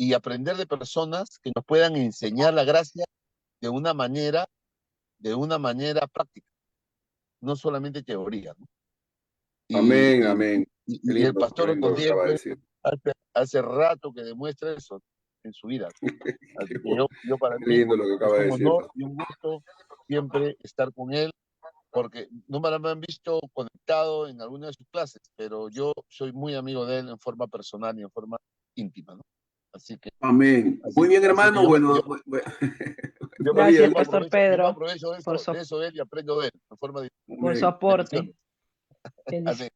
y aprender de personas que nos puedan enseñar la gracia de de una manera práctica, no solamente teoría, ¿no? Amén, Y, amén. Qué y el qué pastor lindo lo que Otoniel, acaba de pues, decir. hace rato que demuestra eso en su vida. Así que yo para Qué mí lindo lo que es acaba de un decir, honor pastor. y un gusto siempre estar con él, porque no me han visto conectado en alguna de sus clases, pero yo soy muy amigo de él en forma personal y en forma íntima, ¿no? Así que, Amén. Muy bien, así que hermano. Bueno, yo Gracias, todavía. Pastor yo Pedro, aprovecho por de eso de él y aprendo de él en forma de por su Amén. aporte. Amén.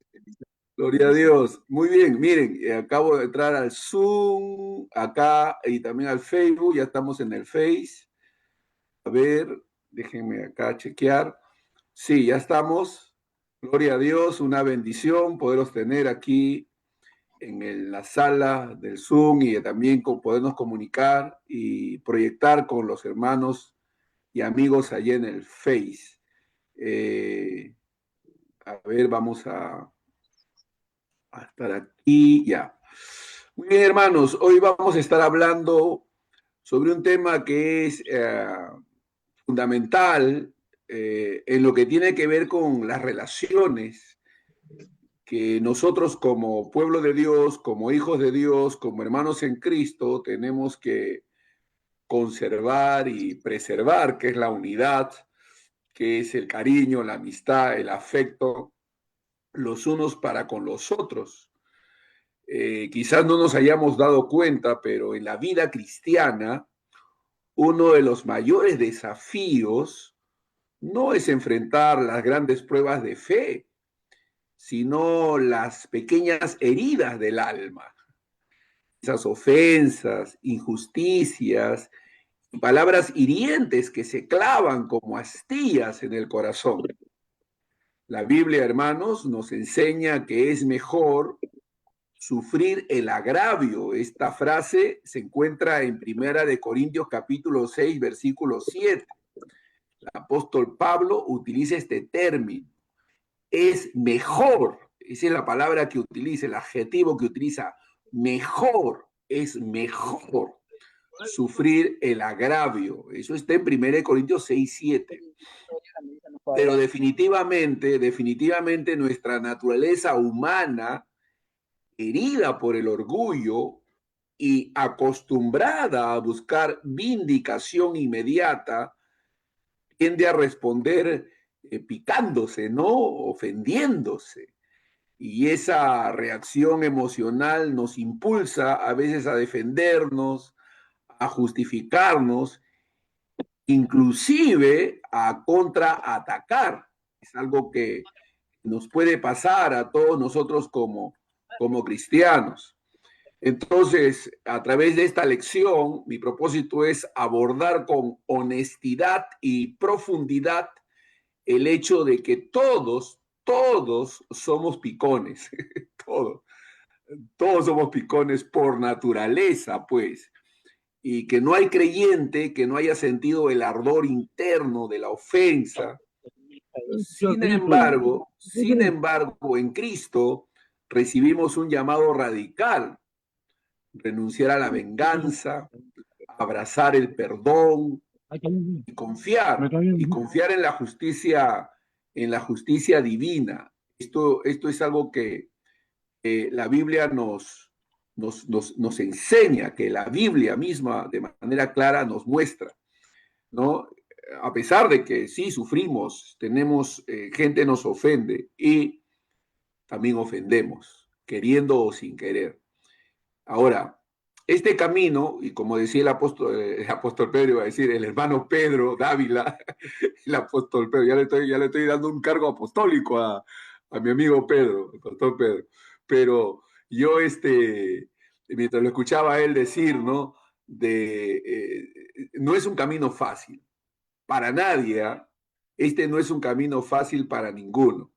Gloria a Dios. Muy bien, miren, acabo de entrar al Zoom, acá y también al Facebook, ya estamos en el Face. A ver, déjenme acá chequear. Sí, ya estamos. Gloria a Dios, una bendición poderos tener aquí en la sala del Zoom y también podernos comunicar y proyectar con los hermanos y amigos allí en el Face. Eh, a ver, vamos a estar aquí ya. Muy bien, hermanos, hoy vamos a estar hablando sobre un tema que es fundamental en lo que tiene que ver con las relaciones que nosotros como pueblo de Dios, como hijos de Dios, como hermanos en Cristo, tenemos que conservar y preservar, que es la unidad, que es el cariño, la amistad, el afecto, los unos para con los otros. Quizás no nos hayamos dado cuenta, pero en la vida cristiana, uno de los mayores desafíos no es enfrentar las grandes pruebas de fe, sino las pequeñas heridas del alma, esas ofensas, injusticias, palabras hirientes que se clavan como astillas en el corazón. La Biblia, hermanos, nos enseña que es mejor sufrir el agravio. Esta frase se encuentra en Primera de Corintios capítulo 6, versículo 7. El apóstol Pablo utiliza este término. Es mejor, esa es la palabra que utiliza, el adjetivo que utiliza, mejor, es mejor sufrir el agravio. Eso está en 1 Corintios 6:7. Pero definitivamente nuestra naturaleza humana, herida por el orgullo y acostumbrada a buscar vindicación inmediata, tiende a responder picándose, ¿no? Ofendiéndose. Y esa reacción emocional nos impulsa a veces a defendernos, a justificarnos, inclusive a contraatacar. Es algo que nos puede pasar a todos nosotros como cristianos. Entonces, a través de esta lección, mi propósito es abordar con honestidad y profundidad el hecho de que todos somos picones, todos, todos somos picones por naturaleza, pues, y que no hay creyente que no haya sentido el ardor interno de la ofensa. Sin embargo, en Cristo recibimos un llamado radical: renunciar a la venganza, abrazar el perdón y confiar en la justicia divina. Esto es algo que la Biblia nos enseña, que la Biblia misma de manera clara nos muestra, ¿no? A pesar de que sí sufrimos, tenemos, gente nos ofende y también ofendemos, queriendo o sin querer. Ahora, este camino, y como decía el apóstol Pedro, iba a decir el hermano Pedro Dávila, el apóstol Pedro, ya le estoy dando un cargo apostólico a mi amigo Pedro, el pastor Pedro. Pero yo, mientras lo escuchaba a él decir, ¿no? No es un camino fácil para nadie, ¿eh? Este no es un camino fácil para ninguno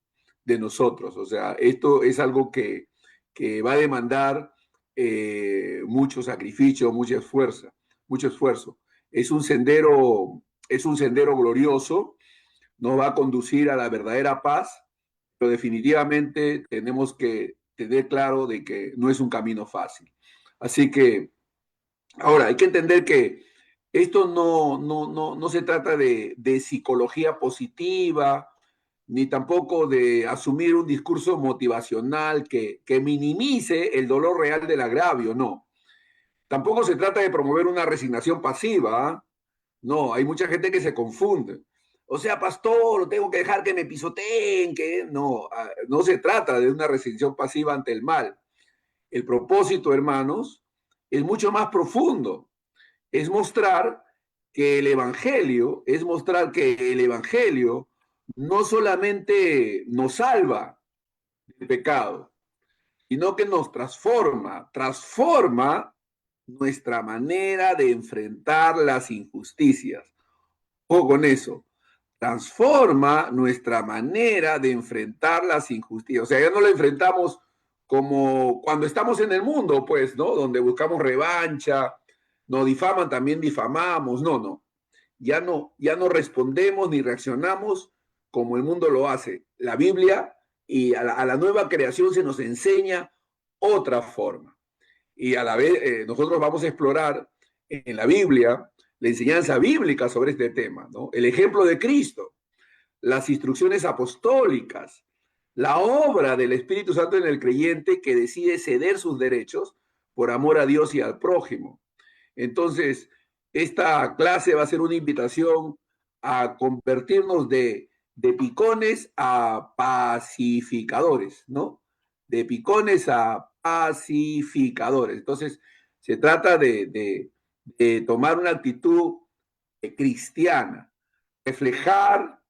de nosotros. O sea, esto es algo que va a demandar mucho sacrificio, mucho esfuerzo. Es un sendero glorioso, nos va a conducir a la verdadera paz, pero definitivamente tenemos que tener claro de que no es un camino fácil. Así que Ahora, hay que entender que esto no se trata de psicología positiva, ni tampoco de asumir un discurso motivacional que minimice el dolor real del agravio, no. Tampoco se trata de promover una resignación pasiva, ¿ah? No, hay mucha gente que se confunde. O sea, pastor, tengo que dejar que me pisoteen, que no, no se trata de una resignación pasiva ante el mal. El propósito, hermanos, es mucho más profundo. Es mostrar que el evangelio no solamente nos salva del pecado, sino que nos transforma nuestra manera de enfrentar las injusticias. Ojo con eso, transforma nuestra manera de enfrentar las injusticias. O sea, ya no lo enfrentamos como cuando estamos en el mundo, pues, ¿no? Donde buscamos revancha, nos difaman, también difamamos. No, no. Ya no respondemos ni reaccionamos como el mundo lo hace. La Biblia y a la nueva creación se nos enseña otra forma. Y a la vez nosotros vamos a explorar en la Biblia la enseñanza bíblica sobre este tema, ¿no? El ejemplo de Cristo, las instrucciones apostólicas, la obra del Espíritu Santo en el creyente que decide ceder sus derechos por amor a Dios y al prójimo. Entonces, esta clase va a ser una invitación a convertirnos de picones a pacificadores, ¿no? De picones a pacificadores. Entonces, se trata de tomar una actitud cristiana, reflejar,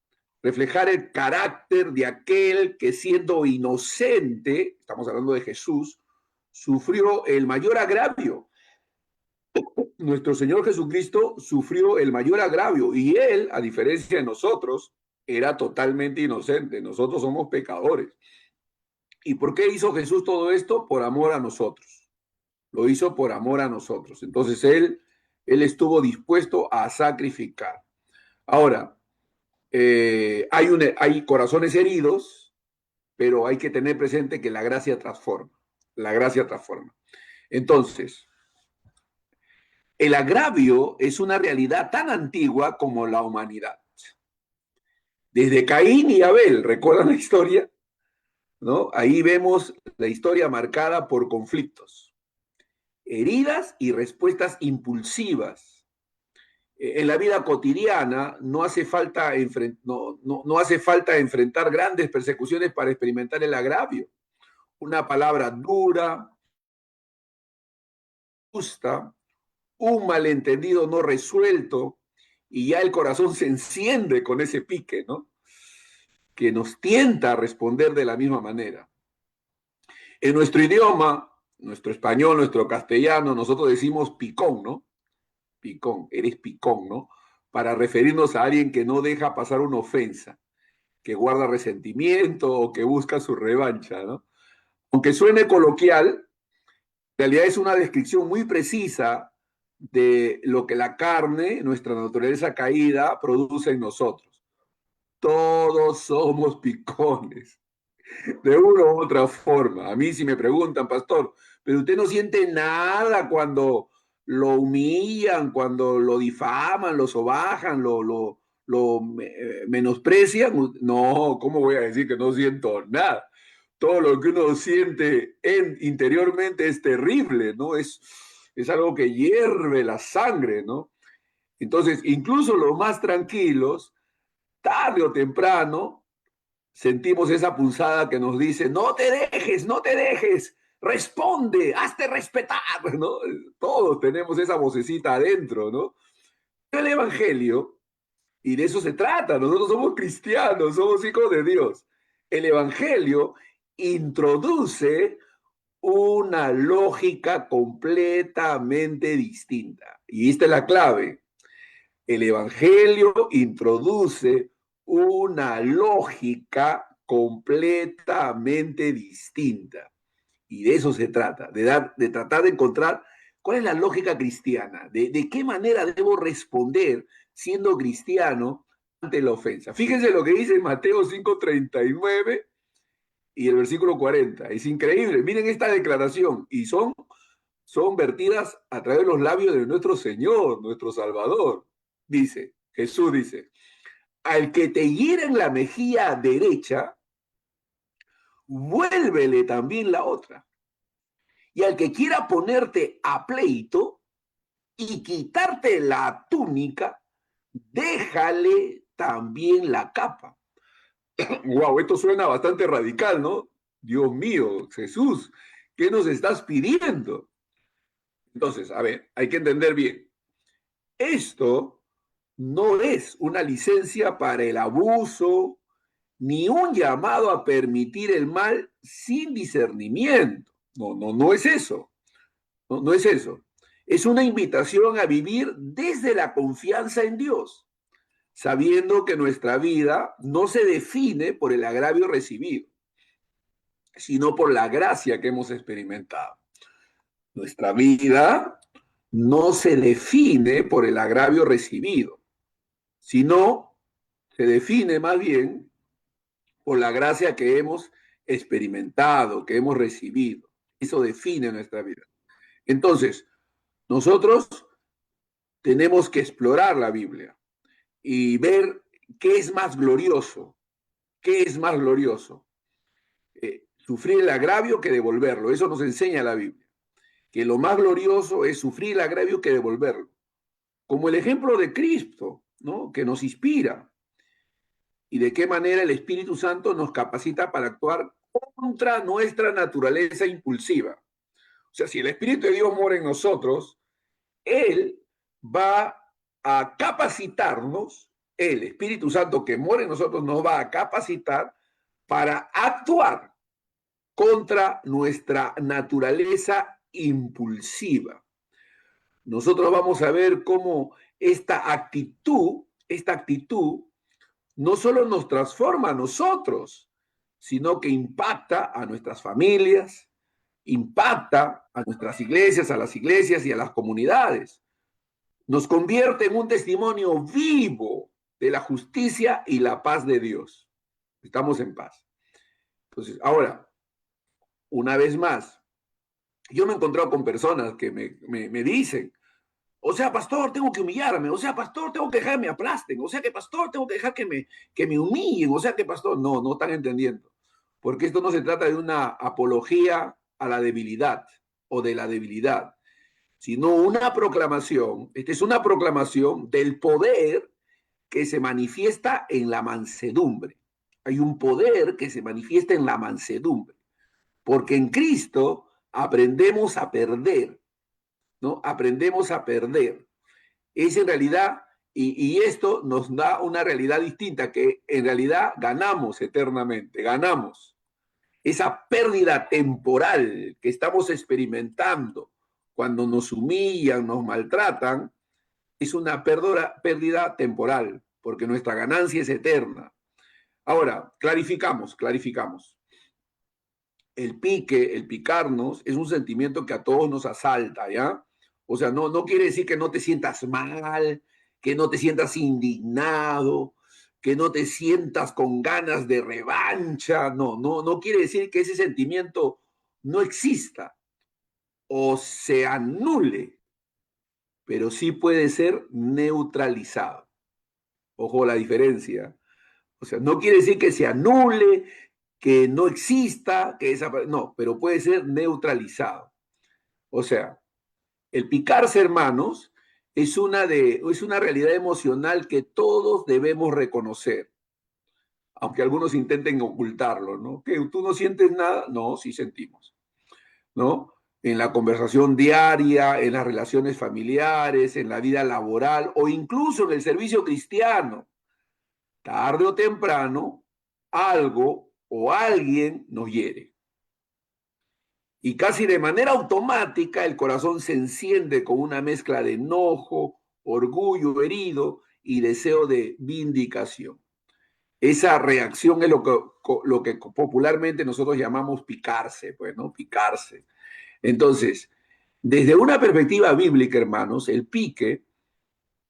reflejar el carácter de aquel que siendo inocente, estamos hablando de Jesús, sufrió el mayor agravio. Nuestro Señor Jesucristo sufrió el mayor agravio y él, a diferencia de nosotros, era totalmente inocente. Nosotros somos pecadores. ¿Y por qué hizo Jesús todo esto? Por amor a nosotros. Lo hizo por amor a nosotros. Entonces él estuvo dispuesto a sacrificar. Ahora, hay corazones heridos, pero hay que tener presente que la gracia transforma. La gracia transforma. Entonces, el agravio es una realidad tan antigua como la humanidad. Desde Caín y Abel, ¿recuerdan la historia? ¿No? Ahí vemos la historia marcada por conflictos, heridas y respuestas impulsivas. En la vida cotidiana no hace falta enfrentar grandes persecuciones para experimentar el agravio. Una palabra dura, justa, un malentendido no resuelto, y ya el corazón se enciende con ese pique, ¿no? Que nos tienta a responder de la misma manera. En nuestro idioma, nuestro español, nuestro castellano, nosotros decimos picón, ¿no? Picón, eres picón, ¿no? Para referirnos a alguien que no deja pasar una ofensa, que guarda resentimiento o que busca su revancha, ¿no? Aunque suene coloquial, en realidad es una descripción muy precisa de lo que la carne, nuestra naturaleza caída, produce en nosotros. Todos somos picones, de una u otra forma. A mí si me preguntan, pastor, pero usted no siente nada cuando lo humillan, cuando lo difaman, lo sobajan, lo menosprecian. No, ¿cómo voy a decir que no siento nada? Todo lo que uno siente interiormente es terrible, ¿no? Es algo que hierve la sangre, ¿no? Entonces, incluso los más tranquilos, tarde o temprano, sentimos esa pulsada que nos dice, no te dejes, no te dejes, responde, hazte respetar, ¿no? Todos tenemos esa vocecita adentro, ¿no? El Evangelio, y de eso se trata, nosotros somos cristianos, somos hijos de Dios. El Evangelio introduce una lógica completamente distinta. Y esta es la clave. El Evangelio introduce una lógica completamente distinta. Y de eso se trata, de tratar de encontrar cuál es la lógica cristiana, de qué manera debo responder siendo cristiano ante la ofensa. Fíjense lo que dice Mateo 5:39 y el versículo 40. Es increíble. Miren esta declaración. Y son son vertidas a través de los labios de nuestro Señor, nuestro Salvador. Dice, Jesús dice, al que te hiera en la mejilla derecha, vuélvele también la otra. Y al que quiera ponerte a pleito y quitarte la túnica, déjale también la capa. Wow, esto suena bastante radical, ¿no? Dios mío, Jesús, ¿qué nos estás pidiendo? Entonces, a ver, hay que entender bien. Esto no es una licencia para el abuso, ni un llamado a permitir el mal sin discernimiento. No es eso. No es eso. Es una invitación a vivir desde la confianza en Dios, sabiendo que nuestra vida no se define por el agravio recibido, sino por la gracia que hemos experimentado. Nuestra vida no se define por el agravio recibido, sino se define más bien por la gracia que hemos experimentado, que hemos recibido. Eso define nuestra vida. Entonces, nosotros tenemos que explorar la Biblia y ver qué es más glorioso, qué es más glorioso. Sufrir el agravio que devolverlo. Eso nos enseña la Biblia, que lo más glorioso es sufrir el agravio que devolverlo. Como el ejemplo de Cristo, ¿no? Que nos inspira. Y de qué manera el Espíritu Santo nos capacita para actuar contra nuestra naturaleza impulsiva. O sea, si el Espíritu de Dios mora en nosotros, Él va a capacitarnos, el Espíritu Santo que mora en nosotros nos va a capacitar para actuar contra nuestra naturaleza impulsiva. Nosotros vamos a ver cómo esta actitud no solo nos transforma a nosotros, sino que impacta a nuestras familias, impacta a nuestras iglesias, a las iglesias y a las comunidades. Nos convierte en un testimonio vivo de la justicia y la paz de Dios. Estamos en paz. Entonces, ahora, una vez más, yo me he encontrado con personas que me dicen, o sea, pastor, tengo que humillarme, o sea, pastor, tengo que dejar que me aplasten, o sea, que pastor, tengo que dejar que me humillen, o sea, que pastor, no están entendiendo, porque esto no se trata de una apología a la debilidad o de la debilidad, sino una proclamación, esta es una proclamación del poder que se manifiesta en la mansedumbre. Hay un poder que se manifiesta en la mansedumbre, porque en Cristo aprendemos a perder, ¿no? Aprendemos a perder. Es en realidad, y esto nos da una realidad distinta, que en realidad ganamos eternamente, ganamos. Esa pérdida temporal que estamos experimentando cuando nos humillan, nos maltratan, es una pérdida temporal, porque nuestra ganancia es eterna. Ahora, clarificamos. El pique, el picarnos, es un sentimiento que a todos nos asalta, ¿ya? O sea, no quiere decir que no te sientas mal, que no te sientas indignado, que no te sientas con ganas de revancha. No quiere decir que ese sentimiento no exista o se anule, pero sí puede ser neutralizado. Ojo la diferencia. O sea, no quiere decir que se anule, que no exista, que desaparezca. No, pero puede ser neutralizado. O sea, el picarse, hermanos, es una realidad emocional que todos debemos reconocer, aunque algunos intenten ocultarlo, ¿no? ¿Que tú no sientes nada? No, sí sentimos, ¿no? En la conversación diaria, en las relaciones familiares, en la vida laboral o incluso en el servicio cristiano. Tarde o temprano, algo o alguien nos hiere. Y casi de manera automática el corazón se enciende con una mezcla de enojo, orgullo herido y deseo de vindicación. Esa reacción es lo que popularmente nosotros llamamos picarse, pues, ¿no? Picarse. Entonces, desde una perspectiva bíblica, hermanos, el pique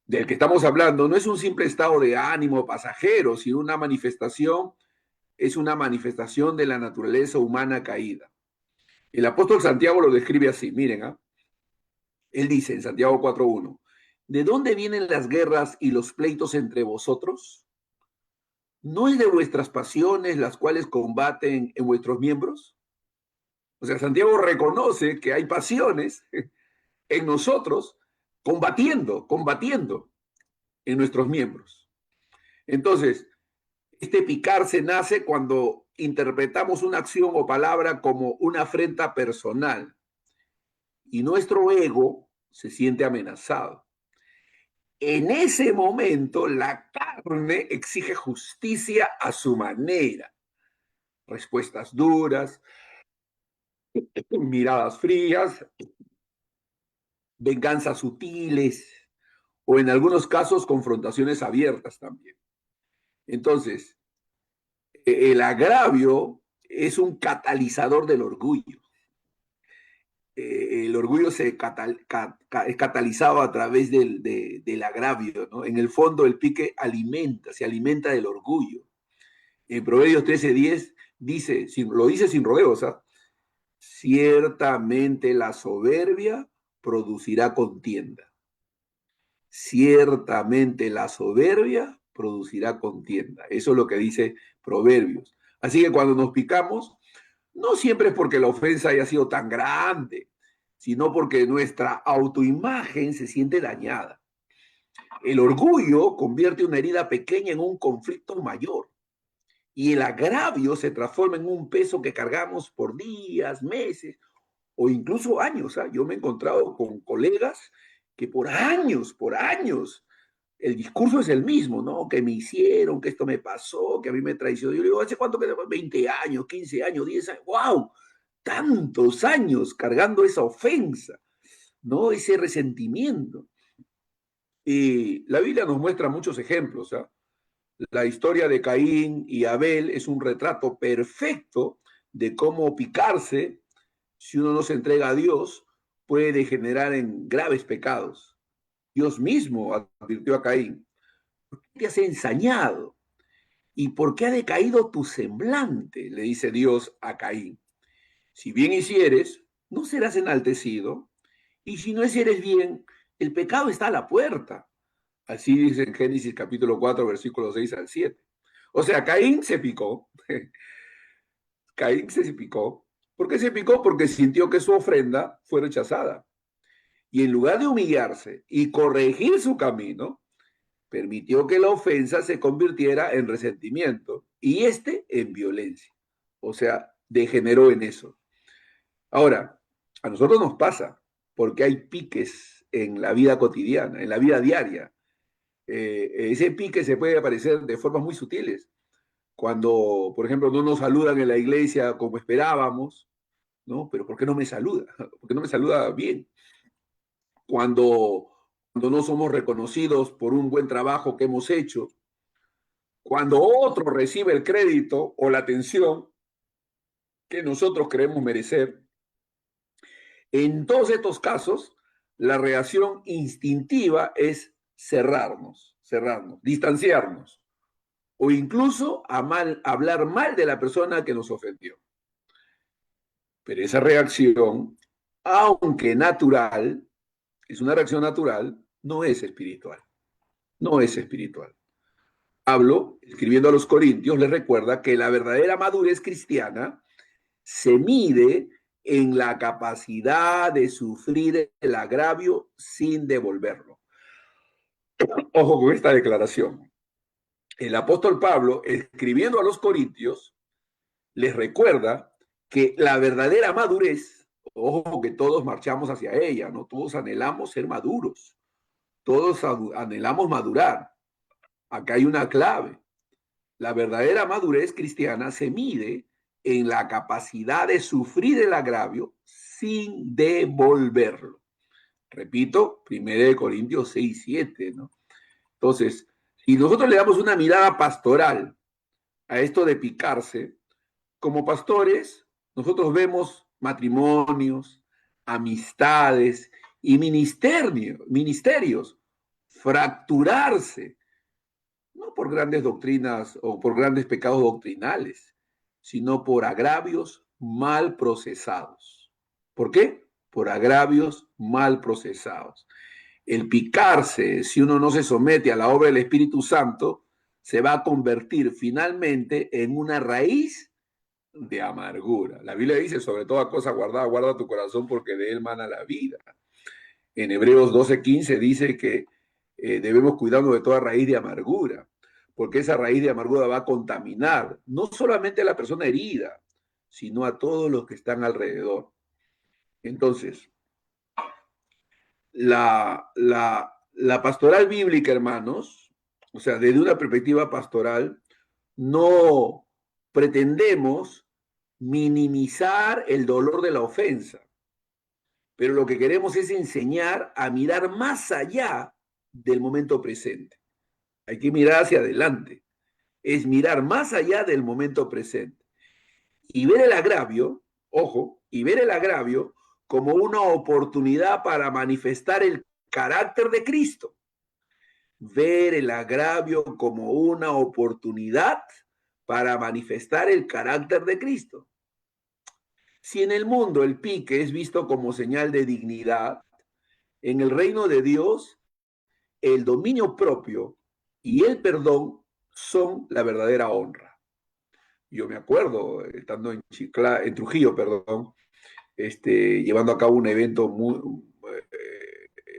del que estamos hablando no es un simple estado de ánimo pasajero, sino es una manifestación de la naturaleza humana caída. El apóstol Santiago lo describe así, miren, Él dice en Santiago 4:1, ¿de dónde vienen las guerras y los pleitos entre vosotros? ¿No es de vuestras pasiones las cuales combaten en vuestros miembros? O sea, Santiago reconoce que hay pasiones en nosotros combatiendo en nuestros miembros. Entonces, este picarse nace cuando interpretamos una acción o palabra como una afrenta personal y nuestro ego se siente amenazado. En ese momento, la carne exige justicia a su manera. Respuestas duras, miradas frías, venganzas sutiles o en algunos casos confrontaciones abiertas también. Entonces, el agravio es un catalizador del orgullo. El orgullo es catalizado a través del agravio, ¿no? En el fondo, el pique se alimenta del orgullo. En Proverbios 13:10 dice, lo dice sin rodeos, ¿eh? Ciertamente la soberbia producirá contienda. Ciertamente la soberbia producirá contienda. Eso es lo que dice Proverbios. Así que cuando nos picamos, no siempre es porque la ofensa haya sido tan grande, sino porque nuestra autoimagen se siente dañada. El orgullo convierte una herida pequeña en un conflicto mayor y el agravio se transforma en un peso que cargamos por días, meses o incluso años. ¿Ah? Yo me he encontrado con colegas que por años, el discurso es el mismo, ¿no? Que me hicieron, que esto me pasó, que a mí me traicionó. Yo digo, ¿hace cuánto que 20 años, 15 años, 10 años? ¡Wow! Tantos años cargando esa ofensa, ¿no? Ese resentimiento. Y la Biblia nos muestra muchos ejemplos. ¿Ah? La historia de Caín y Abel es un retrato perfecto de cómo picarse, si uno no se entrega a Dios, puede degenerar en graves pecados. Dios mismo advirtió a Caín, ¿por qué te has ensañado? ¿Y por qué ha decaído tu semblante? Le dice Dios a Caín. Si bien hicieres, no serás enaltecido, y si no hicieres bien, el pecado está a la puerta. Así dice en Génesis capítulo 4, versículos 6 al 7. O sea, Caín se picó. Caín se picó. ¿Por qué se picó? Porque sintió que su ofrenda fue rechazada. Y en lugar de humillarse y corregir su camino, permitió que la ofensa se convirtiera en resentimiento y este en violencia. O sea, degeneró en eso. Ahora, a nosotros nos pasa porque hay piques en la vida cotidiana, en la vida diaria. Ese pique se puede aparecer de formas muy sutiles. Cuando, por ejemplo, no nos saludan en la iglesia como esperábamos, ¿no? Pero ¿por qué no me saluda? ¿Por qué no me saluda bien? Cuando no somos reconocidos por un buen trabajo que hemos hecho, cuando otro recibe el crédito o la atención que nosotros creemos merecer, en todos estos casos, la reacción instintiva es cerrarnos, distanciarnos o incluso hablar mal de la persona que nos ofendió. Pero esa reacción, aunque natural, es una reacción natural, no es espiritual. No es espiritual. Pablo, escribiendo a los Corintios, les recuerda que la verdadera madurez cristiana se mide en la capacidad de sufrir el agravio sin devolverlo. Ojo con esta declaración. El apóstol Pablo, escribiendo a los Corintios, les recuerda que la verdadera madurez, ojo que todos marchamos hacia ella, ¿no? Todos anhelamos ser maduros, todos anhelamos madurar. Acá hay una clave. La verdadera madurez cristiana se mide en la capacidad de sufrir el agravio sin devolverlo. Repito, 1 Corintios 6:7, ¿no? Entonces, si nosotros le damos una mirada pastoral a esto de picarse, como pastores, nosotros vemos matrimonios, amistades y ministerios fracturarse, no por grandes doctrinas o por grandes pecados doctrinales, sino por agravios mal procesados. ¿Por qué? Por agravios mal procesados. El picarse, si uno no se somete a la obra del Espíritu Santo, se va a convertir finalmente en una raíz de amargura. La Biblia dice, sobre toda cosa guardada, guarda tu corazón porque de él mana la vida. En Hebreos 12:15 dice que debemos cuidarnos de toda raíz de amargura, porque esa raíz de amargura va a contaminar no solamente a la persona herida, sino a todos los que están alrededor. Entonces, la pastoral bíblica, hermanos, o sea, desde una perspectiva pastoral, no pretendemos minimizar el dolor de la ofensa, pero lo que queremos es enseñar a mirar más allá del momento presente. Hay que mirar hacia adelante, es mirar más allá del momento presente y ver el agravio, ojo, y ver el agravio como una oportunidad para manifestar el carácter de Cristo. Ver el agravio como una oportunidad para manifestar el carácter de Cristo. Si en el mundo el pique es visto como señal de dignidad, en el reino de Dios el dominio propio y el perdón son la verdadera honra. Yo me acuerdo, estando en Trujillo, perdón, llevando a cabo un evento muy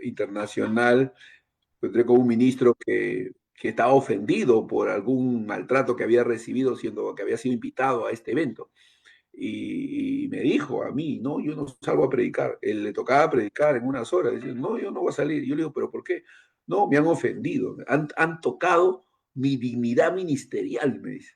internacional, encontré con un ministro que estaba ofendido por algún maltrato que había recibido, siendo que había sido invitado a este evento. Y me dijo a mí, no, yo no salgo a predicar. Él le tocaba predicar en unas horas. Decía, no, yo no voy a salir. Yo le digo, ¿pero por qué? No, me han ofendido. Han tocado mi dignidad ministerial, me dice.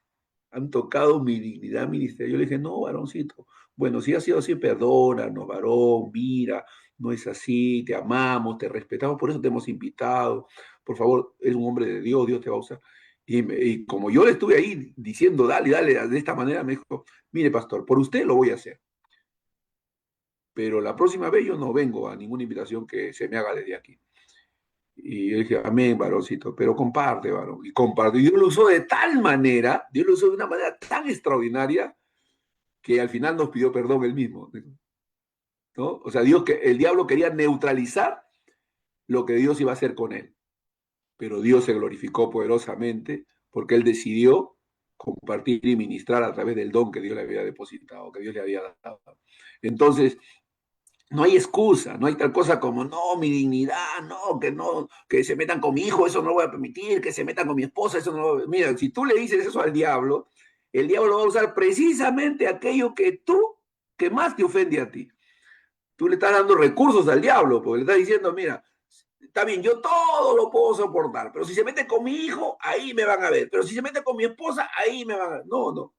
Han tocado mi dignidad ministerial. Yo le dije, no, varoncito. Bueno, si ha sido así, perdónanos, varón, mira, no es así, te amamos, te respetamos, por eso te hemos invitado. Por favor, eres un hombre de Dios, Dios te va a usar. Y como yo le estuve ahí diciendo, dale, dale, de esta manera, me dijo, mire, pastor, por usted lo voy a hacer. Pero la próxima vez yo no vengo a ninguna invitación que se me haga desde aquí. Y yo dije, amén, varoncito, pero comparte, varón. Y comparte. Y Dios lo usó de tal manera, Dios lo usó de una manera tan extraordinaria, que al final nos pidió perdón él mismo. ¿No? O sea, el diablo quería neutralizar lo que Dios iba a hacer con él. Pero Dios se glorificó poderosamente porque él decidió compartir y ministrar a través del don que Dios le había depositado, que Dios le había dado. Entonces, no hay excusa, no hay tal cosa como, no, mi dignidad, no, que se metan con mi hijo, eso no lo voy a permitir, que se metan con mi esposa, eso no lo... Mira, si tú le dices eso al diablo, el diablo va a usar precisamente aquello que más te ofende a ti. Tú le estás dando recursos al diablo, porque le estás diciendo, mira, está bien, yo todo lo puedo soportar, pero si se mete con mi hijo, ahí me van a ver, pero si se mete con mi esposa, ahí me van a ver. No, no.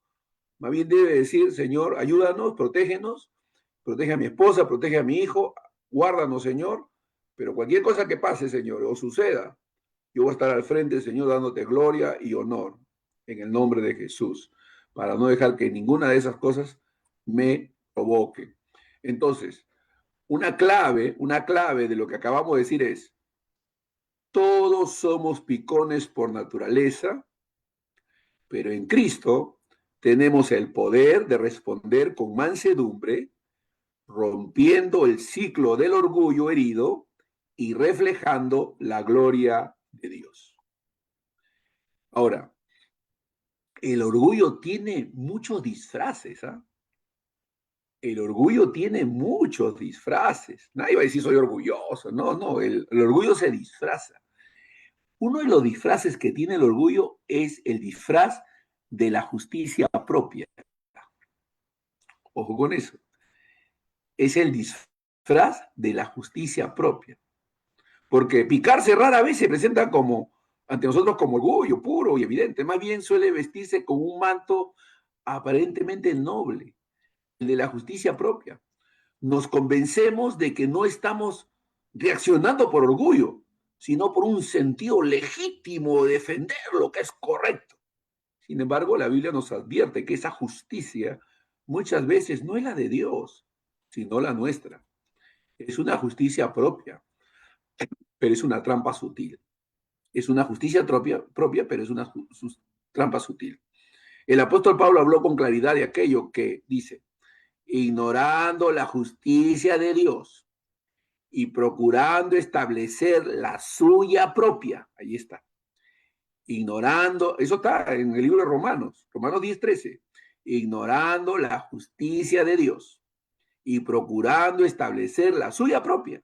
Más bien debe decir, Señor, ayúdanos, protégenos, protege a mi esposa, protege a mi hijo, guárdanos, Señor, pero cualquier cosa que pase, Señor, o suceda, yo voy a estar al frente, Señor, dándote gloria y honor en el nombre de Jesús, para no dejar que ninguna de esas cosas me provoque. Entonces, una clave de lo que acabamos de decir es, todos somos picones por naturaleza, pero en Cristo tenemos el poder de responder con mansedumbre, rompiendo el ciclo del orgullo herido y reflejando la gloria de Dios. Ahora, el orgullo tiene muchos disfraces, ¿ah? El orgullo tiene muchos disfraces. Nadie va a decir soy orgulloso. No, no, el orgullo se disfraza. Uno de los disfraces que tiene el orgullo es el disfraz de la justicia propia. Ojo con eso. Es el disfraz de la justicia propia. Porque picarse rara vez se presenta ante nosotros como orgullo puro y evidente. Más bien suele vestirse con un manto aparentemente noble, el de la justicia propia. Nos convencemos de que no estamos reaccionando por orgullo, sino por un sentido legítimo de defender lo que es correcto. Sin embargo, la Biblia nos advierte que esa justicia muchas veces no es la de Dios, sino la nuestra. Es una justicia propia, pero es una trampa sutil. Es una justicia propia, pero es una trampa sutil. El apóstol Pablo habló con claridad de aquello que dice, ignorando la justicia de Dios y procurando establecer la suya propia. Ahí está. Ignorando, eso está en el libro de Romanos, Romanos 10:13. Ignorando la justicia de Dios y procurando establecer la suya propia,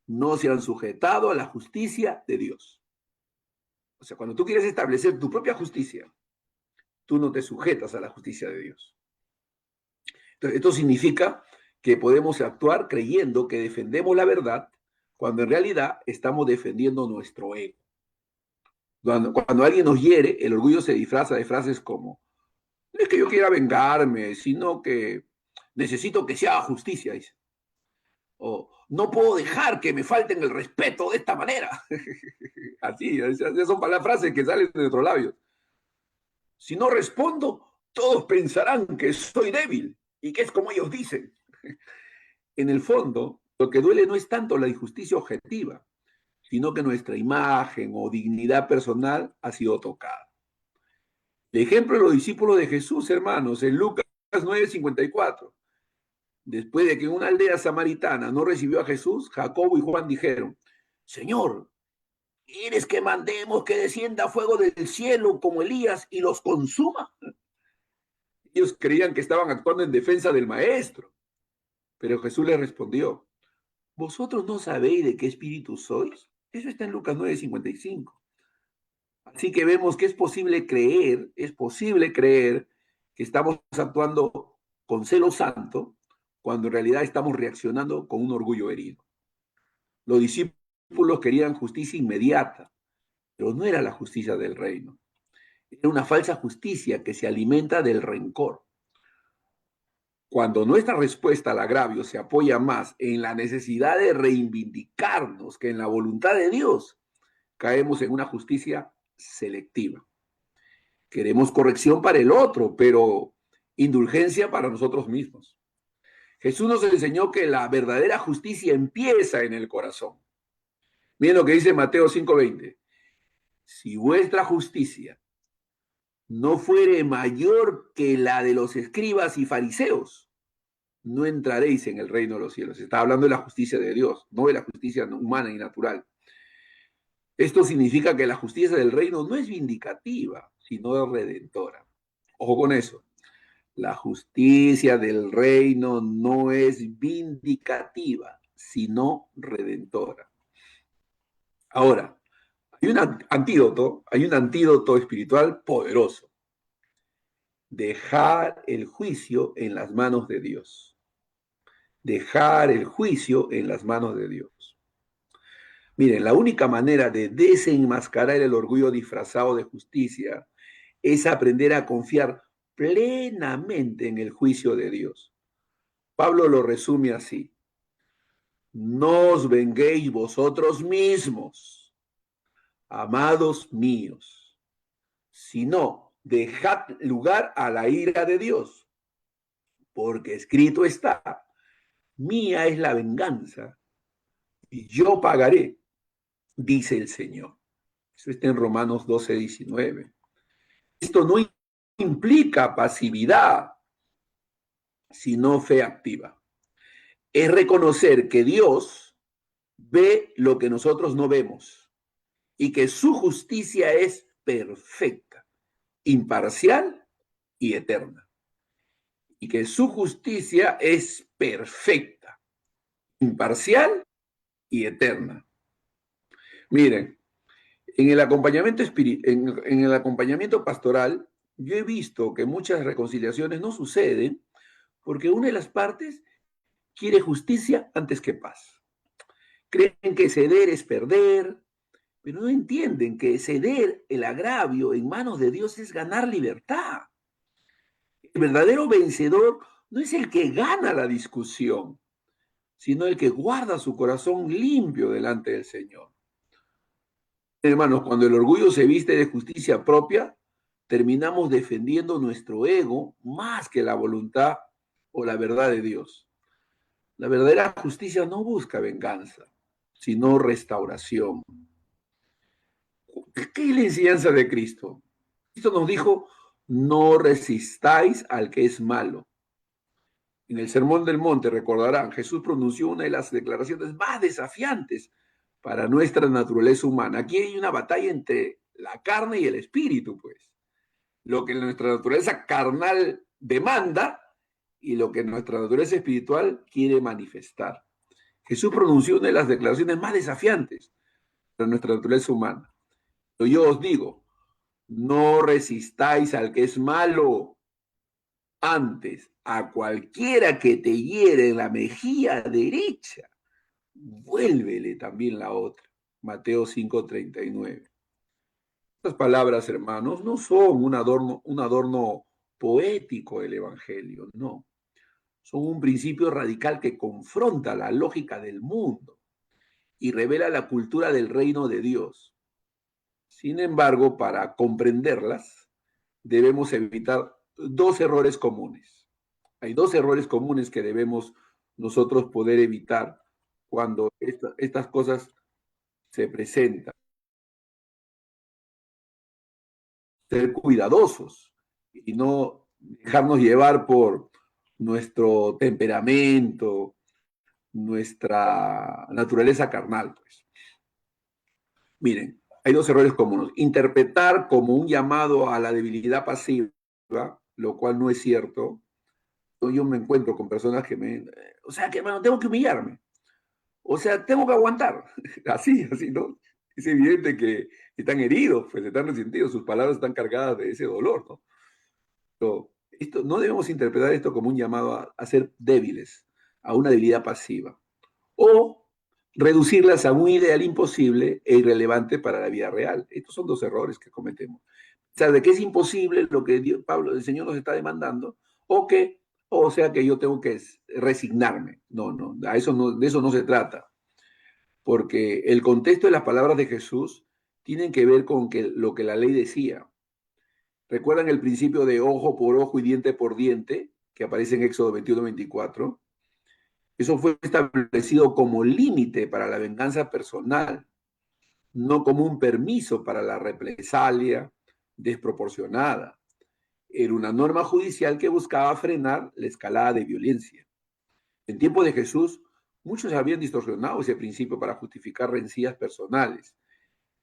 no se han sujetado a la justicia de Dios. O sea, cuando tú quieres establecer tu propia justicia, tú no te sujetas a la justicia de Dios. Entonces, esto significa que podemos actuar creyendo que defendemos la verdad cuando en realidad estamos defendiendo nuestro ego. Cuando alguien nos hiere, el orgullo se disfraza de frases como, no es que yo quiera vengarme, sino que necesito que se haga justicia, dice. O no puedo dejar que me falten el respeto de esta manera. Así, esas son las frases que salen de nuestros labios. Si no respondo, todos pensarán que soy débil y que es como ellos dicen. En el fondo, lo que duele no es tanto la injusticia objetiva, sino que nuestra imagen o dignidad personal ha sido tocada. El ejemplo de los discípulos de Jesús, hermanos, en Lucas 9:54. Después de que en una aldea samaritana no recibió a Jesús, Jacobo y Juan dijeron, Señor, ¿quieres que mandemos que descienda fuego del cielo como Elías y los consuma? Ellos creían que estaban actuando en defensa del maestro, pero Jesús les respondió, ¿vosotros no sabéis de qué espíritu sois? Eso está en Lucas 9:55. Así que vemos que es posible creer que estamos actuando con celo santo cuando en realidad estamos reaccionando con un orgullo herido. Los discípulos querían justicia inmediata, pero no era la justicia del reino. Era una falsa justicia que se alimenta del rencor. Cuando nuestra respuesta al agravio se apoya más en la necesidad de reivindicarnos que en la voluntad de Dios, caemos en una justicia selectiva. Queremos corrección para el otro, pero indulgencia para nosotros mismos. Jesús nos enseñó que la verdadera justicia empieza en el corazón. Miren lo que dice Mateo 5:20. Si vuestra justicia no fuere mayor que la de los escribas y fariseos, no entraréis en el reino de los cielos. Está hablando de la justicia de Dios, no de la justicia humana y natural. Esto significa que la justicia del reino no es vindicativa, sino redentora. Ojo con eso. La justicia del reino no es vindicativa, sino redentora. Ahora, hay un antídoto espiritual poderoso. Dejar el juicio en las manos de Dios. Dejar el juicio en las manos de Dios. Miren, la única manera de desenmascarar el orgullo disfrazado de justicia es aprender a confiar plenamente en el juicio de Dios. Pablo lo resume así. No os venguéis vosotros mismos, amados míos, sino dejad lugar a la ira de Dios, porque escrito está, mía es la venganza y yo pagaré, dice el Señor. Eso está en Romanos 12:19. Esto no implica pasividad, sino fe activa. Es reconocer que Dios ve lo que nosotros no vemos y que su justicia es perfecta, imparcial y eterna. Y que su justicia es perfecta, imparcial y eterna. Miren, en el acompañamiento pastoral, yo he visto que muchas reconciliaciones no suceden porque una de las partes quiere justicia antes que paz. Creen que ceder es perder, pero no entienden que ceder el agravio en manos de Dios es ganar libertad. El verdadero vencedor no es el que gana la discusión, sino el que guarda su corazón limpio delante del Señor. Hermanos, cuando el orgullo se viste de justicia propia, terminamos defendiendo nuestro ego más que la voluntad o la verdad de Dios. La verdadera justicia no busca venganza, sino restauración. ¿Qué es la enseñanza de Cristo? Cristo nos dijo, no resistáis al que es malo. En el Sermón del Monte, recordarán, Jesús pronunció una de las declaraciones más desafiantes para nuestra naturaleza humana. Aquí hay una batalla entre la carne y el espíritu, pues. Lo que nuestra naturaleza carnal demanda y lo que nuestra naturaleza espiritual quiere manifestar. Jesús pronunció una de las declaraciones más desafiantes para nuestra naturaleza humana. Pero yo os digo, no resistáis al que es malo, antes a cualquiera que te hiere en la mejilla derecha, vuélvele también la otra. Mateo 5:39. Estas palabras, hermanos, no son un adorno poético del Evangelio, no. Son un principio radical que confronta la lógica del mundo y revela la cultura del reino de Dios. Sin embargo, para comprenderlas, debemos evitar dos errores comunes. Hay dos errores comunes que debemos nosotros poder evitar cuando estas cosas se presentan. Ser cuidadosos y no dejarnos llevar por nuestro temperamento, nuestra naturaleza carnal. Pues. Miren, hay dos errores comunes. Interpretar como un llamado a la debilidad pasiva, lo cual no es cierto. Yo me encuentro con personas que o sea, que bueno, tengo que humillarme. O sea, tengo que aguantar. Así, ¿no? Es evidente que están heridos, pues están resentidos, sus palabras están cargadas de ese dolor, ¿no? Pero no debemos interpretar esto como un llamado a ser débiles, a una debilidad pasiva. O reducirlas a un ideal imposible e irrelevante para la vida real. Estos son dos errores que cometemos. O sea, de que es imposible lo que el Señor nos está demandando, o sea que yo tengo que resignarme. No, de eso no se trata. Porque el contexto de las palabras de Jesús tienen que ver con lo que la ley decía. ¿Recuerdan el principio de ojo por ojo y diente por diente que aparece en Éxodo 21:24? Eso fue establecido como límite para la venganza personal, no como un permiso para la represalia desproporcionada. Era una norma judicial que buscaba frenar la escalada de violencia. En tiempo de Jesús, muchos habían distorsionado ese principio para justificar rencillas personales.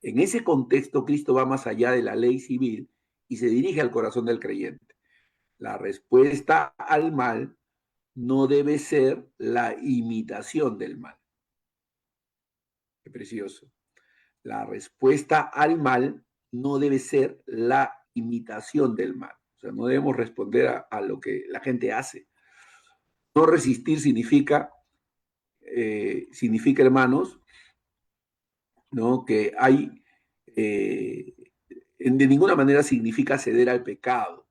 En ese contexto, Cristo va más allá de la ley civil y se dirige al corazón del creyente. La respuesta al mal no debe ser la imitación del mal. Qué precioso. La respuesta al mal no debe ser la imitación del mal. O sea, no debemos responder a lo que la gente hace. No resistir significa, hermanos, ¿no? Que de ninguna manera significa ceder al pecado,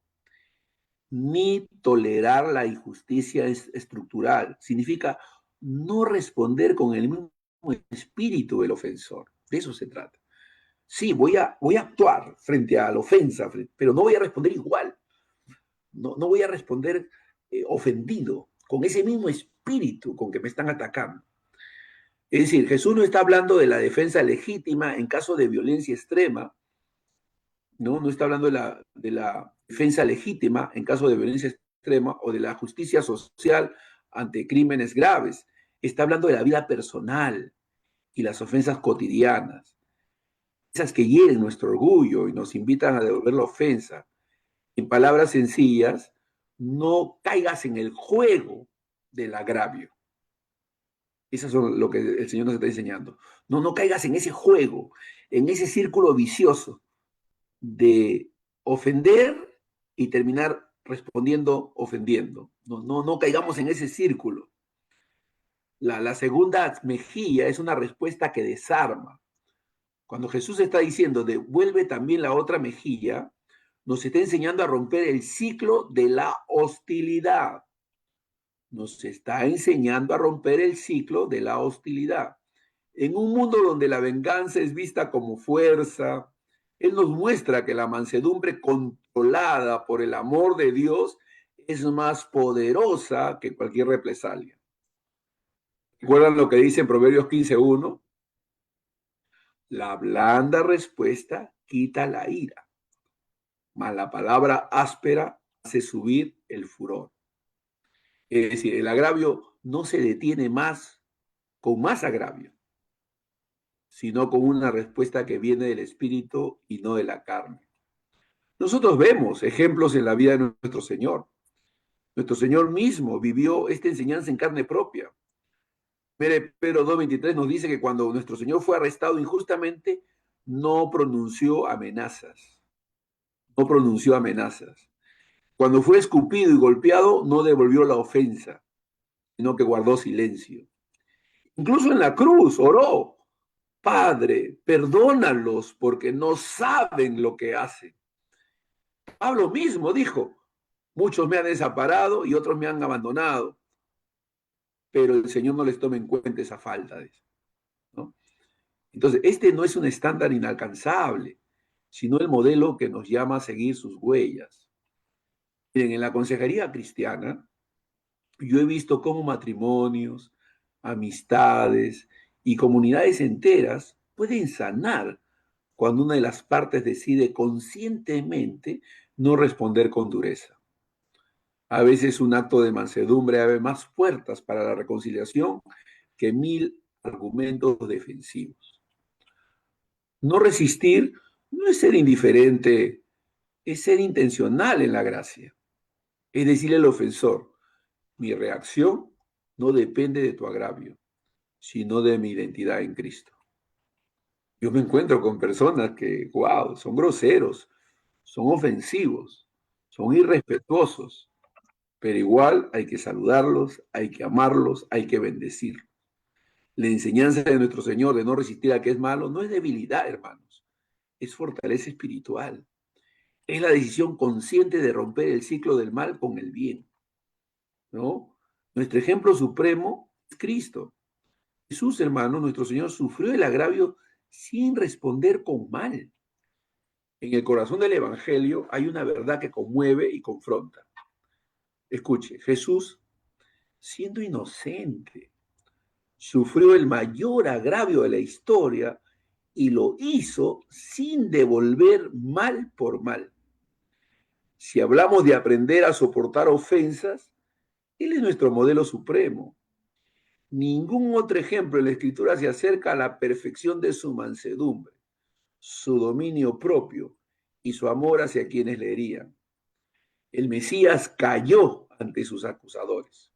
ni tolerar la injusticia estructural. Significa no responder con el mismo espíritu del ofensor. De eso se trata. Sí, voy a actuar frente a la ofensa, pero no voy a responder igual. No voy a responder ofendido, con ese mismo espíritu con que me están atacando. Es decir, Jesús no está hablando de la defensa legítima en caso de violencia extrema, no está hablando de la defensa legítima en caso de violencia extrema o de la justicia social ante crímenes graves. Está hablando de la vida personal y las ofensas cotidianas, esas que hieren nuestro orgullo y nos invitan a devolver la ofensa. En palabras sencillas, no caigas en el juego del agravio. Eso es lo que el Señor nos está enseñando. No caigas en ese juego, en ese círculo vicioso de ofender y terminar respondiendo ofendiendo. No caigamos en ese círculo. La segunda mejilla es una respuesta que desarma. Cuando Jesús está diciendo, devuelve también la otra mejilla, nos está enseñando a romper el ciclo de la hostilidad. Nos está enseñando a romper el ciclo de la hostilidad. En un mundo donde la venganza es vista como fuerza, Él nos muestra que la mansedumbre controlada por el amor de Dios es más poderosa que cualquier represalia. ¿Recuerdan lo que dice en Proverbios 15:1? La blanda respuesta quita la ira, mas la palabra áspera hace subir el furor. Es decir, el agravio no se detiene más con más agravio, sino con una respuesta que viene del espíritu y no de la carne. Nosotros vemos ejemplos en la vida de nuestro Señor. Nuestro Señor mismo vivió esta enseñanza en carne propia. Mire, Pedro 2:23 nos dice que cuando nuestro Señor fue arrestado injustamente, no pronunció amenazas. No pronunció amenazas. Cuando fue escupido y golpeado, no devolvió la ofensa, sino que guardó silencio. Incluso en la cruz oró: Padre, perdónalos porque no saben lo que hacen. Pablo mismo dijo: muchos me han desamparado y otros me han abandonado, pero el Señor no les toma en cuenta esa falta de eso, ¿no? Entonces, este no es un estándar inalcanzable, sino el modelo que nos llama a seguir sus huellas. Miren, en la consejería cristiana, yo he visto cómo matrimonios, amistades y comunidades enteras pueden sanar cuando una de las partes decide conscientemente no responder con dureza. A veces un acto de mansedumbre abre más puertas para la reconciliación que 1000 argumentos defensivos. No resistir no es ser indiferente, es ser intencional en la gracia. Es decirle al ofensor: mi reacción no depende de tu agravio, sino de mi identidad en Cristo. Yo me encuentro con personas que, wow, son groseros, son ofensivos, son irrespetuosos, pero igual hay que saludarlos, hay que amarlos, hay que bendecirlos. La enseñanza de nuestro Señor de no resistir a que es malo no es debilidad, hermanos, es fortaleza espiritual. Es la decisión consciente de romper el ciclo del mal con el bien, ¿no? Nuestro ejemplo supremo es Cristo. Jesús, hermano, nuestro Señor sufrió el agravio sin responder con mal. En el corazón del Evangelio hay una verdad que conmueve y confronta. Escuche, Jesús, siendo inocente, sufrió el mayor agravio de la historia y lo hizo sin devolver mal por mal. Si hablamos de aprender a soportar ofensas, Él es nuestro modelo supremo. Ningún otro ejemplo en la Escritura se acerca a la perfección de su mansedumbre, su dominio propio y su amor hacia quienes le herían. El Mesías cayó ante sus acusadores.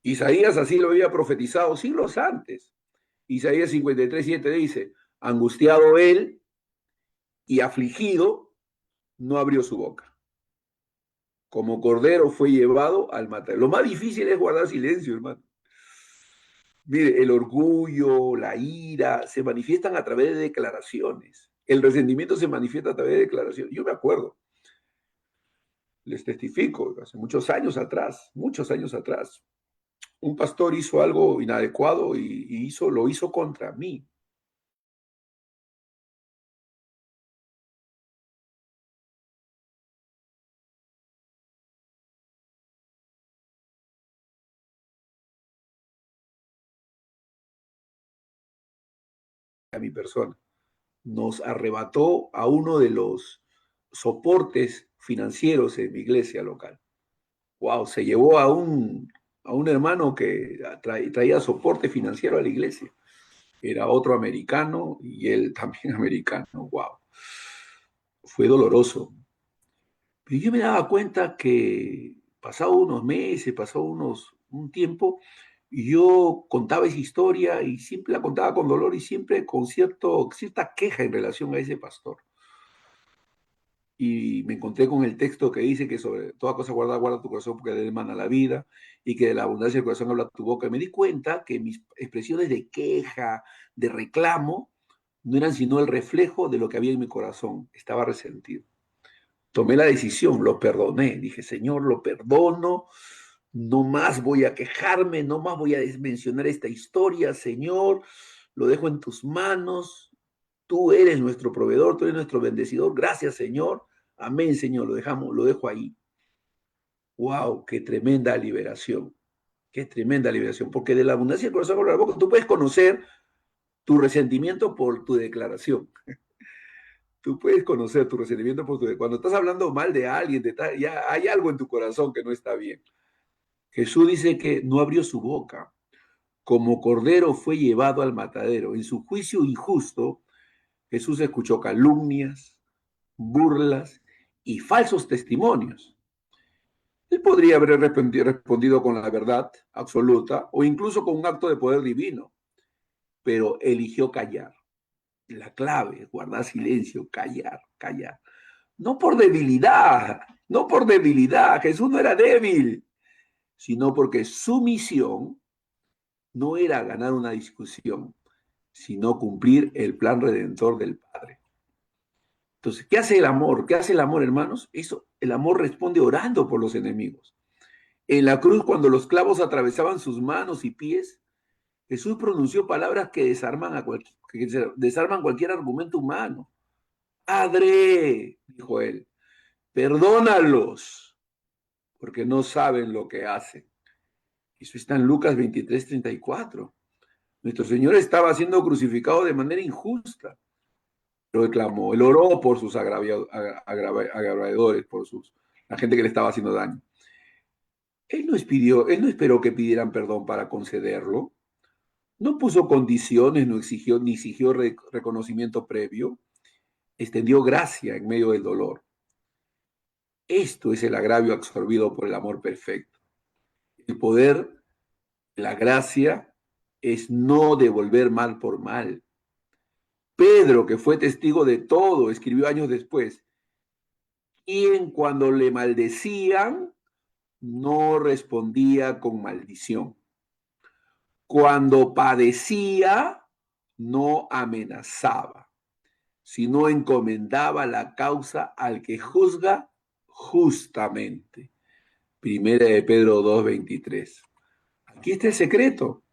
Isaías así lo había profetizado siglos antes. Isaías 53:7 dice: angustiado él y afligido, no abrió su boca. Como cordero fue llevado al matadero. Lo más difícil es guardar silencio, hermano. Mire, el orgullo, la ira, se manifiestan a través de declaraciones. El resentimiento se manifiesta a través de declaraciones. Yo me acuerdo, les testifico, hace muchos años atrás, un pastor hizo algo inadecuado y lo hizo contra mí. A mi persona. Nos arrebató a uno de los soportes financieros en mi iglesia local. Wow, se llevó a un hermano que traía soporte financiero a la iglesia. Era otro americano y él también americano. Wow. Fue doloroso. Pero yo me daba cuenta que pasado unos meses, un tiempo, y yo contaba esa historia y siempre la contaba con dolor y siempre con cierta queja en relación a ese pastor. Y me encontré con el texto que dice que sobre toda cosa guarda, guarda tu corazón porque de él emana la vida y que de la abundancia del corazón habla tu boca. Y me di cuenta que mis expresiones de queja, de reclamo, no eran sino el reflejo de lo que había en mi corazón. Estaba resentido. Tomé la decisión, lo perdoné. Dije: Señor, lo perdono, no más voy a quejarme, no más voy a mencionar esta historia, Señor, lo dejo en tus manos. Tú eres nuestro proveedor, tú eres nuestro bendecidor. Gracias, Señor. Amén, Señor. Lo dejo ahí. Wow, qué tremenda liberación. Qué tremenda liberación. Porque de la abundancia del corazón habla la boca. Tú puedes conocer tu resentimiento por tu declaración. Tú puedes conocer tu resentimiento por tu declaración. Cuando estás hablando mal de alguien, ya hay algo en tu corazón que no está bien. Jesús dice que no abrió su boca. Como cordero fue llevado al matadero. En su juicio injusto, Jesús escuchó calumnias, burlas y falsos testimonios. Él podría haber respondido con la verdad absoluta o incluso con un acto de poder divino, pero eligió callar. La clave es guardar silencio, callar, callar. No por debilidad, no por debilidad. Jesús no era débil, sino porque su misión no era ganar una discusión, sino cumplir el plan redentor del Padre. Entonces, ¿qué hace el amor? ¿Qué hace el amor, hermanos? Eso, el amor responde orando por los enemigos. En la cruz, cuando los clavos atravesaban sus manos y pies, Jesús pronunció palabras que desarman cualquier argumento humano. Padre, dijo él, perdónalos, porque no saben lo que hacen. Eso está en Lucas 23:34. Nuestro Señor estaba siendo crucificado de manera injusta. Lo clamó, él oró por sus agravadores, por la gente que le estaba haciendo daño. Él no esperó que pidieran perdón para concederlo. No puso condiciones, no exigió, ni exigió reconocimiento previo. Extendió gracia en medio del dolor. Esto es el agravio absorbido por el amor perfecto. El poder, la gracia, es no devolver mal por mal. Pedro, que fue testigo de todo, escribió años después, quien cuando le maldecían no respondía con maldición. Cuando padecía no amenazaba, sino encomendaba la causa al que juzga justamente. Primera de Pedro 2:23. Aquí está el secreto.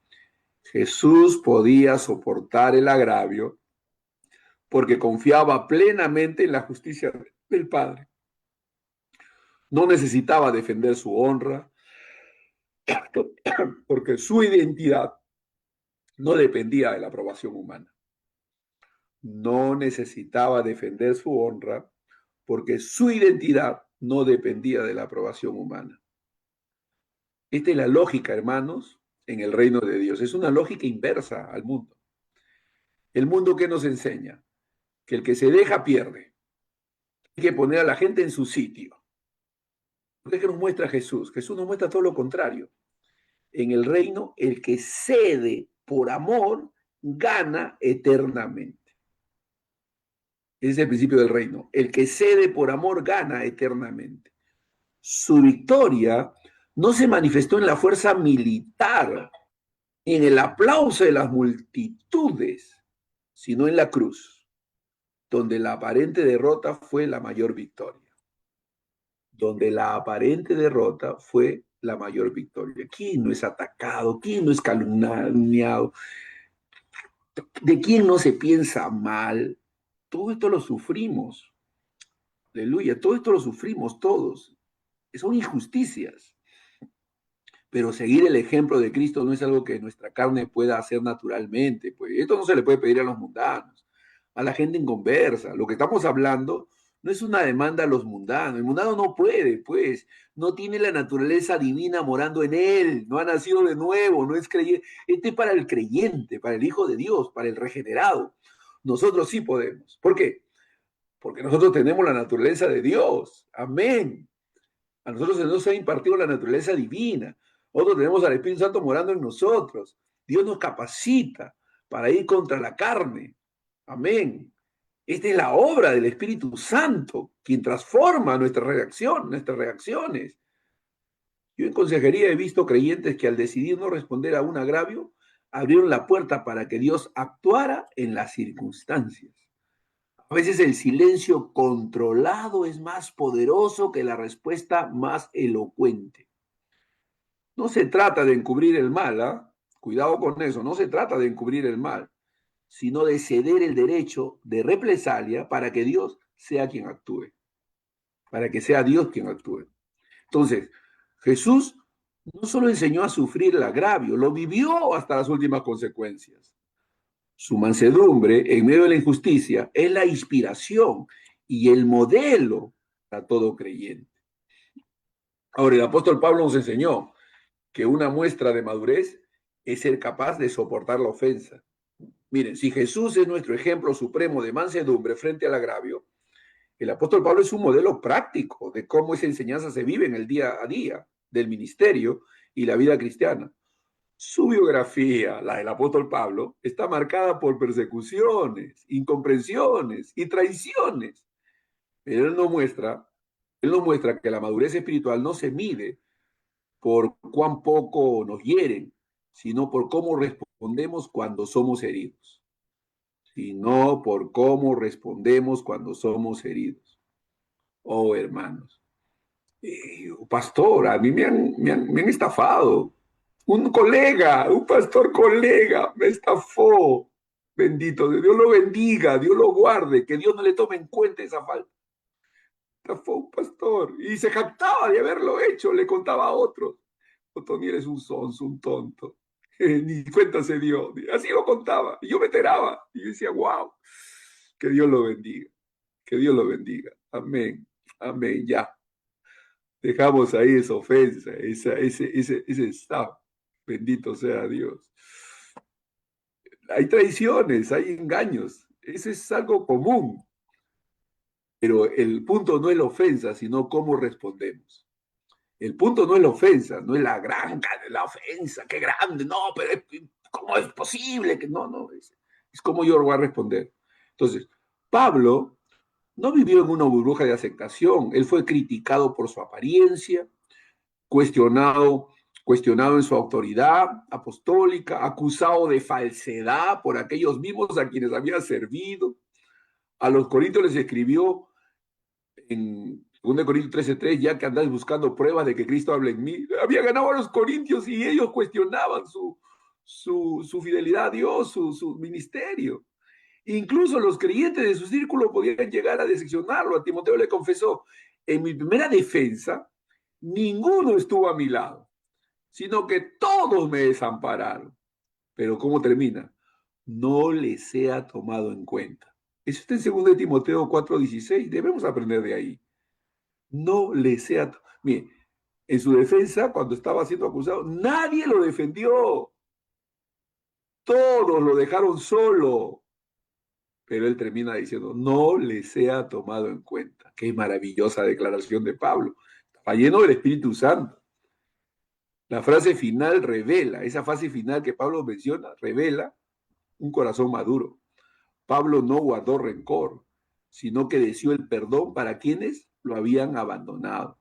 Jesús podía soportar el agravio porque confiaba plenamente en la justicia del Padre. No necesitaba defender su honra porque su identidad no dependía de la aprobación humana. No necesitaba defender su honra porque su identidad no dependía de la aprobación humana. Esta es la lógica, hermanos, en el reino de Dios. Es una lógica inversa al mundo. El mundo que nos enseña que el que se deja pierde. Hay que poner a la gente en su sitio. ¿Qué es que nos muestra Jesús? Jesús nos muestra todo lo contrario. En el reino, el que cede por amor gana eternamente. Ese es el principio del reino. El que cede por amor gana eternamente. Su victoria no se manifestó en la fuerza militar, en el aplauso de las multitudes, sino en la cruz, donde la aparente derrota fue la mayor victoria. Donde la aparente derrota fue la mayor victoria. ¿Quién no es atacado? ¿Quién no es calumniado? ¿De quién no se piensa mal? Todo esto lo sufrimos. Aleluya, todo esto lo sufrimos todos. Son injusticias. Pero seguir el ejemplo de Cristo no es algo que nuestra carne pueda hacer naturalmente. Pues esto no se le puede pedir a los mundanos, a la gente inconversa. Lo que estamos hablando no es una demanda a los mundanos. El mundano no puede, pues, no tiene la naturaleza divina morando en él, no ha nacido de nuevo, no es creyente. Este es para el creyente, para el Hijo de Dios, para el regenerado. Nosotros sí podemos. ¿Por qué? Porque nosotros tenemos la naturaleza de Dios. Amén. A nosotros se nos ha impartido la naturaleza divina. Nosotros tenemos al Espíritu Santo morando en nosotros. Dios nos capacita para ir contra la carne. Amén. Esta es la obra del Espíritu Santo, quien transforma nuestra reacción, nuestras reacciones. Yo en consejería he visto creyentes que al decidir no responder a un agravio, abrieron la puerta para que Dios actuara en las circunstancias. A veces el silencio controlado es más poderoso que la respuesta más elocuente. No se trata de encubrir el mal, ¿eh? Cuidado con eso, no se trata de encubrir el mal, sino de ceder el derecho de represalia para que Dios sea quien actúe, para que sea Dios quien actúe. Entonces, Jesús no solo enseñó a sufrir el agravio, lo vivió hasta las últimas consecuencias. Su mansedumbre en medio de la injusticia es la inspiración y el modelo para todo creyente. Ahora, el apóstol Pablo nos enseñó que una muestra de madurez es ser capaz de soportar la ofensa. Miren, si Jesús es nuestro ejemplo supremo de mansedumbre frente al agravio, el apóstol Pablo es un modelo práctico de cómo esa enseñanza se vive en el día a día del ministerio y la vida cristiana. Su biografía, la del apóstol Pablo, está marcada por persecuciones, incomprensiones y traiciones. Pero él nos muestra que la madurez espiritual no se mide por cuán poco nos hieren, sino por cómo respondemos cuando somos heridos. Sino por cómo respondemos cuando somos heridos. Oh, hermanos. Pastor, a mí me han estafado. Un colega, un pastor colega, me estafó. Bendito, Dios lo bendiga, Dios lo guarde, que Dios no le tome en cuenta esa falta. Estafó un pastor y se jactaba de haberlo hecho, le contaba a otros. Otoniel es un sonso, un tonto. Ni cuenta se dio. Así lo contaba. Y yo me enteraba. Y yo decía, wow, que Dios lo bendiga. Que Dios lo bendiga. Amén. Amén. Ya. Dejamos ahí esa ofensa, ese estado. Bendito sea Dios. Hay traiciones, hay engaños. Eso es algo común. Pero el punto no es la ofensa, sino cómo respondemos. El punto no es la ofensa, no es la ofensa, qué grande, no, pero ¿cómo es posible? Que no, es como yo voy a responder. Entonces, Pablo no vivió en una burbuja de aceptación, él fue criticado por su apariencia, cuestionado en su autoridad apostólica, acusado de falsedad por aquellos mismos a quienes había servido. A los corintios les escribió en 2 Corintios 13:3, ya que andáis buscando pruebas de que Cristo habla en mí. Había ganado a los corintios y ellos cuestionaban su fidelidad a Dios, su ministerio. Incluso los creyentes de su círculo podían llegar a decepcionarlo. A Timoteo le confesó, en mi primera defensa, ninguno estuvo a mi lado, sino que todos me desampararon. Pero ¿cómo termina? No les sea tomado en cuenta. Eso está en 2 Timoteo 4:16. Debemos aprender de ahí. No les sea... Mire, en su defensa, cuando estaba siendo acusado, nadie lo defendió. Todos lo dejaron solo. Pero él termina diciendo, no les sea tomado en cuenta. Qué maravillosa declaración de Pablo. Está lleno del Espíritu Santo. La frase final revela, esa frase final que Pablo menciona, revela un corazón maduro. Pablo no guardó rencor, sino que deseó el perdón para quienes lo habían abandonado.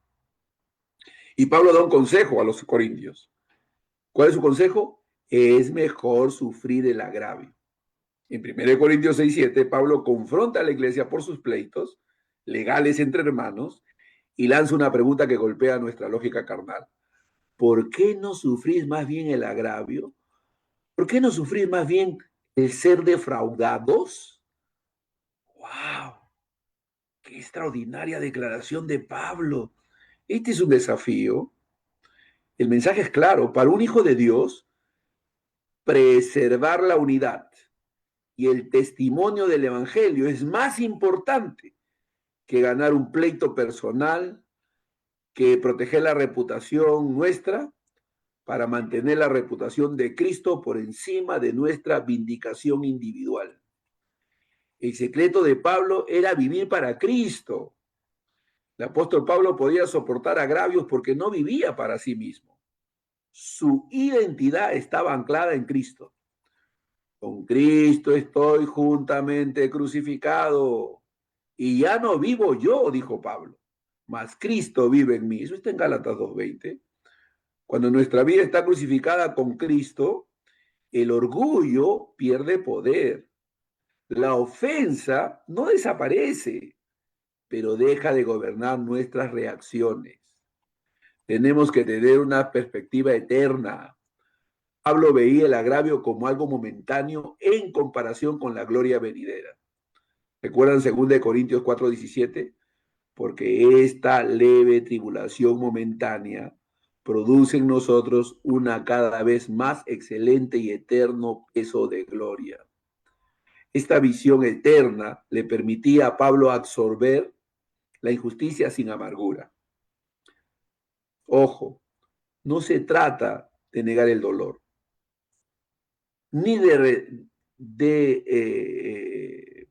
Y Pablo da un consejo a los corintios. ¿Cuál es su consejo? Es mejor sufrir el agravio. En 1 Corintios 6:7, Pablo confronta a la iglesia por sus pleitos legales entre hermanos y lanza una pregunta que golpea nuestra lógica carnal. ¿Por qué no sufrís más bien el agravio? ¿Por qué no sufrís más bien el ser defraudados? ¡Wow! ¡Qué extraordinaria declaración de Pablo! Este es un desafío. El mensaje es claro. Para un hijo de Dios, preservar la unidad y el testimonio del evangelio es más importante que ganar un pleito personal, que proteger la reputación nuestra para mantener la reputación de Cristo por encima de nuestra vindicación individual. El secreto de Pablo era vivir para Cristo. El apóstol Pablo podía soportar agravios porque no vivía para sí mismo. Su identidad estaba anclada en Cristo. Con Cristo estoy juntamente crucificado. Y ya no vivo yo, dijo Pablo, mas Cristo vive en mí. Eso está en Gálatas 2:20. Cuando nuestra vida está crucificada con Cristo, el orgullo pierde poder. La ofensa no desaparece, pero deja de gobernar nuestras reacciones. Tenemos que tener una perspectiva eterna. Pablo veía el agravio como algo momentáneo en comparación con la gloria venidera. ¿Recuerdan 2 Corintios 4:17? Porque esta leve tribulación momentánea produce en nosotros una cada vez más excelente y eterno peso de gloria. Esta visión eterna le permitía a Pablo absorber la injusticia sin amargura. Ojo, no se trata de negar el dolor, ni de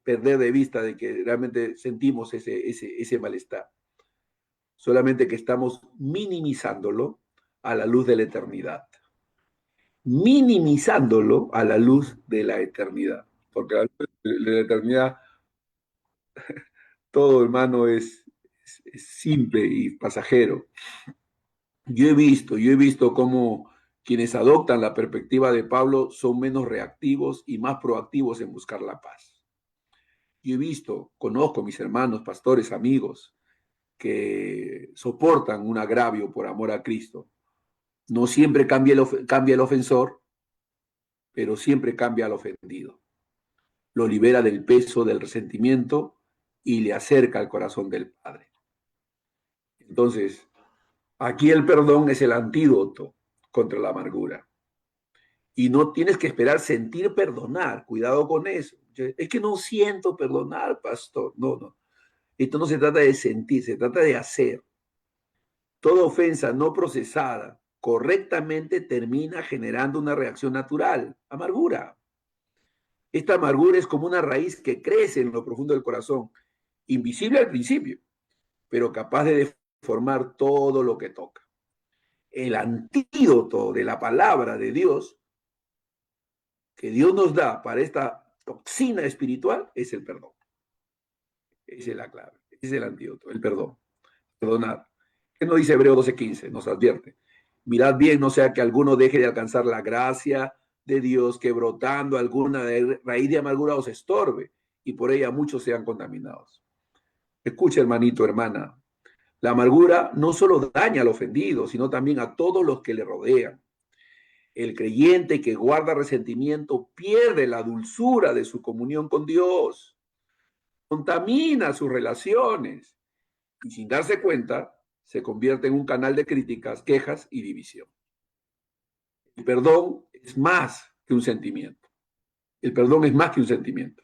perder de vista de que realmente sentimos ese malestar, solamente que estamos minimizándolo a la luz de la eternidad, minimizándolo a la luz de la eternidad, porque a la luz de la eternidad todo, hermano, es simple y pasajero. Yo he visto cómo quienes adoptan la perspectiva de Pablo son menos reactivos y más proactivos en buscar la paz. Yo he visto, conozco mis hermanos, pastores, amigos, que soportan un agravio por amor a Cristo. No siempre cambia el ofensor, pero siempre cambia al ofendido. Lo libera del peso del resentimiento y le acerca al corazón del Padre. Entonces, aquí el perdón es el antídoto contra la amargura. Y no tienes que esperar sentir perdonar. Cuidado con eso. Es que no siento perdonar, pastor. No, no. Esto no se trata de sentir, se trata de hacer. Toda ofensa no procesada correctamente termina generando una reacción natural, amargura. Esta amargura es como una raíz que crece en lo profundo del corazón, invisible al principio, pero capaz de deformar todo lo que toca. El antídoto de la palabra de Dios que Dios nos da para esta toxina espiritual es el perdón. Esa es la clave, ese es el antídoto, el perdón. Perdonar. ¿Qué nos dice Hebreo 12:15? Nos advierte. Mirad bien, no sea que alguno deje de alcanzar la gracia de Dios, que brotando alguna raíz de amargura os estorbe y por ella muchos sean contaminados. Escucha, hermanito, hermana, la amargura no solo daña al ofendido, sino también a todos los que le rodean. El creyente que guarda resentimiento pierde la dulzura de su comunión con Dios, contamina sus relaciones y sin darse cuenta se convierte en un canal de críticas, quejas y división. El perdón es más que un sentimiento. El perdón es más que un sentimiento.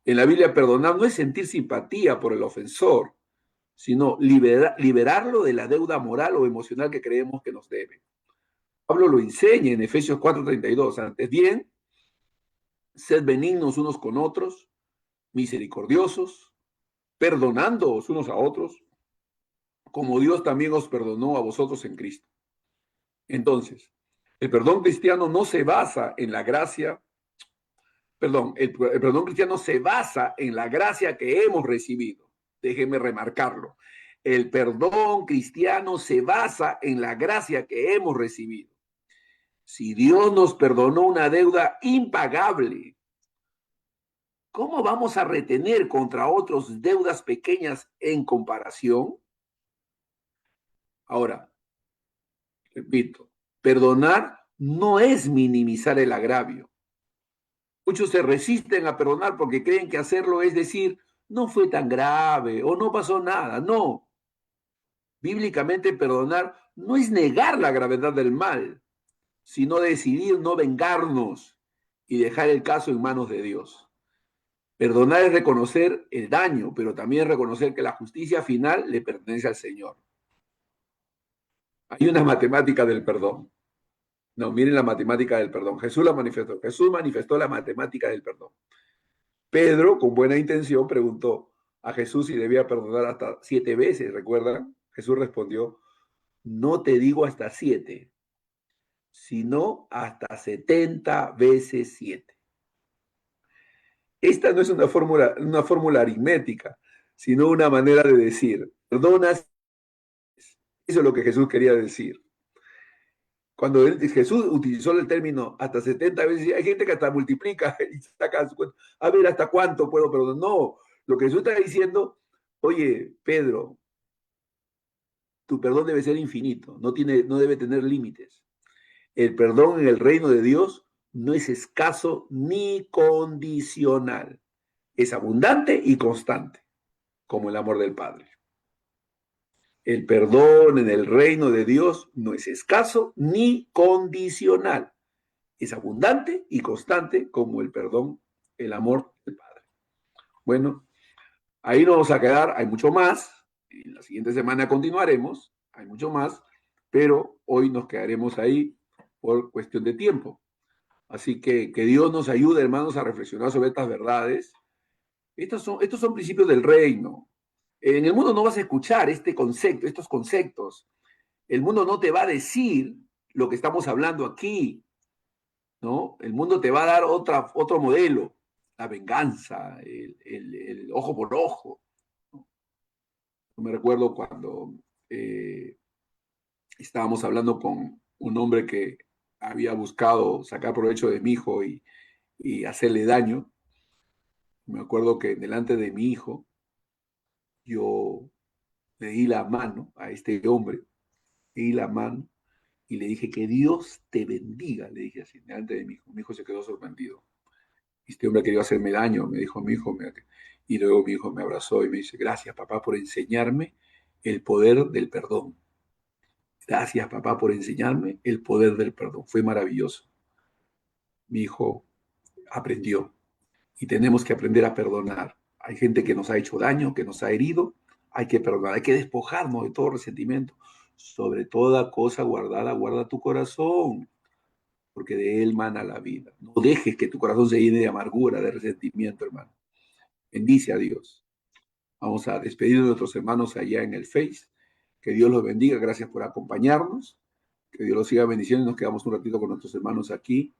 En la Biblia, perdonar no es sentir simpatía por el ofensor, sino liberarlo de la deuda moral o emocional que creemos que nos debe. Pablo lo enseña en Efesios 4:32. Antes bien, sed benignos unos con otros, misericordiosos, perdonándoos unos a otros, como Dios también os perdonó a vosotros en Cristo. Entonces, el perdón cristiano no se basa en la gracia, el perdón cristiano se basa en la gracia que hemos recibido. Déjenme remarcarlo. El perdón cristiano se basa en la gracia que hemos recibido. Si Dios nos perdonó una deuda impagable, ¿cómo vamos a retener contra otros deudas pequeñas en comparación? Ahora, repito, perdonar no es minimizar el agravio. Muchos se resisten a perdonar porque creen que hacerlo es decir, no fue tan grave o no pasó nada. No. Bíblicamente perdonar no es negar la gravedad del mal, sino decidir no vengarnos y dejar el caso en manos de Dios. Perdonar es reconocer el daño, pero también reconocer que la justicia final le pertenece al Señor. Hay una matemática del perdón. No, miren la matemática del perdón. Jesús la manifestó. Jesús manifestó la matemática del perdón. Pedro, con buena intención, preguntó a Jesús si debía perdonar hasta 7 veces. ¿Recuerdan? Jesús respondió, no te digo hasta 7, sino hasta 70 veces 7. Esta no es una fórmula aritmética, sino una manera de decir, perdonas. Eso es lo que Jesús quería decir. Cuando Jesús utilizó el término hasta 70 veces, hay gente que hasta multiplica y saca su cuenta. A ver, ¿hasta cuánto puedo perdonar? No, lo que Jesús está diciendo, oye, Pedro, tu perdón debe ser infinito, no debe tener límites. El perdón en el reino de Dios no es escaso ni condicional. Es abundante y constante, como el amor del Padre. El perdón en el reino de Dios no es escaso ni condicional. Es abundante y constante como el perdón, el amor del Padre. Bueno, ahí nos vamos a quedar. Hay mucho más. En la siguiente semana continuaremos. Hay mucho más. pero hoy nos quedaremos ahí por cuestión de tiempo. Así que Dios nos ayude, hermanos, a reflexionar sobre estas verdades. Estos son principios del reino. En el mundo no vas a escuchar estos conceptos. El mundo no te va a decir lo que estamos hablando aquí, ¿no? El mundo te va a dar otro modelo, la venganza, el ojo por ojo. Yo me recuerdo cuando estábamos hablando con un hombre que había buscado sacar provecho de mi hijo y hacerle daño. Me acuerdo que delante de mi hijo yo le di la mano a este hombre, le di la mano y le dije que Dios te bendiga, le dije así, delante de mi hijo. Mi hijo se quedó sorprendido. Este hombre quería hacerme daño, me dijo mi hijo, y luego mi hijo me abrazó y me dice, gracias papá por enseñarme el poder del perdón. Gracias papá por enseñarme el poder del perdón. Fue maravilloso. Mi hijo aprendió y tenemos que aprender a perdonar. Hay gente que nos ha hecho daño, que nos ha herido, hay que perdonar, hay que despojarnos de todo resentimiento. Sobre toda cosa guardada, guarda tu corazón, porque de él mana la vida. No dejes que tu corazón se llene de amargura, de resentimiento, hermano. Bendice a Dios. Vamos a despedir de nuestros hermanos allá en el Face. Que Dios los bendiga. Gracias por acompañarnos. Que Dios los siga bendiciendo y nos quedamos un ratito con nuestros hermanos aquí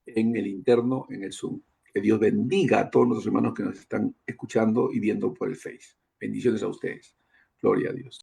en el interno, en el Zoom. Que Dios bendiga a todos nuestros hermanos que nos están escuchando y viendo por el Face. Bendiciones a ustedes. Gloria a Dios.